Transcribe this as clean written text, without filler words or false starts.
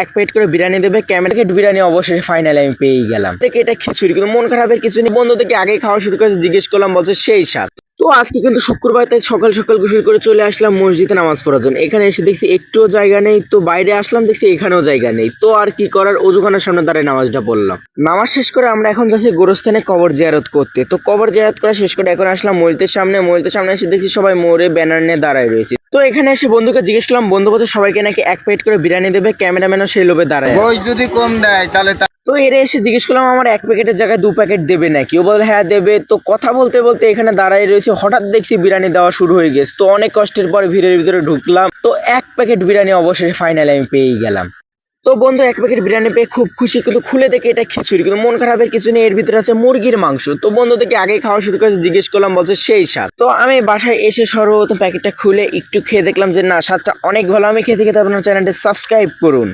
এক প্লেট করে বিরিয়ানি দেবে, ক্যামেরা বিরিয়ানি অবশেষে ফাইনালি আমি পেয়ে গেলাম। দেখে এটা খিচুড়ি, কিন্তু মন খারাপের কিছু নেই। বন্ধু থেকে আগেই খাওয়া শুরু করেছে, জিজ্ঞেস করলাম, বলছে সেই স্বাদ। তো আজকে কিন্তু শুক্রবার, তাই সকাল সকাল গোসল করে চলে আসলাম মসজিদে নামাজ পড়ার জন্য। এখানে এসে দেখছি একটুও জায়গা নেই, তো বাইরে আসলাম, দেখছি এখানেও জায়গা নেই। তো আর কি করার, অজুখানার সামনে দাঁড়ায় নামাজটা পড়লাম। নামাজ শেষ করে আমরা এখন যাচ্ছি গোরস্থানে কবর জিয়ারত করতে। তো কবর জিয়ারত করা শেষ করে এখন আসলাম মসজিদের সামনে। মসজিদের সামনে এসে দেখছি সবাই মোড়ে ব্যানার নিয়ে দাঁড়ায় রয়েছে। তো এখানে এসে বন্ধুকে জিজ্ঞেস করলাম, বন্ধু বলছে সবাইকে নাকি এক প্লেট করে বিরিয়ানি দেবে, ক্যামেরাম্যানও সেই লোভে দাঁড়ায়। গোশ যদি কম দেয় তাহলে তো এরা এসে জিজ্ঞেস করলাম আমার এক প্যাকেটের জায়গায় 2 প্যাকেট দেবে নাকি। ও বলে হ্যাঁ দেবে। তো কথা বলতে বলতে এখানে দাঁড়ায় রয়েছে, হঠাৎ দেখছি বিরিয়ানি দেওয়া শুরু হয়ে গেছে। তো অনেক কষ্টের পর ভিড়ের ভিতরে ঢুকলাম। তো এক প্যাকেট বিরিয়ানি অবশেষে ফাইনালি আমি পেয়ে গেলাম। তো বন্ধু এক প্যাকেট বিরিয়ানি পেয়ে খুব খুশি, কিন্তু খুলে দেখে এটা খিচুড়ি, কিন্তু মন খারাপের কিছু নেই, এর ভিতরে আছে মুরগির মাংস। তো বন্ধু থেকে আগে খাওয়া শুরু করেছে, জিজ্ঞেস করলাম, বলছে সেই স্বাদ। তো আমি বাসায় এসে সর্বপ্রথম প্যাকেটটা খুলে একটু খেয়ে দেখলাম যে না, স্বাদটা অনেক ভালো। আমি খেতে খেতে আপনার চ্যানেলটা সাবস্ক্রাইব করুন।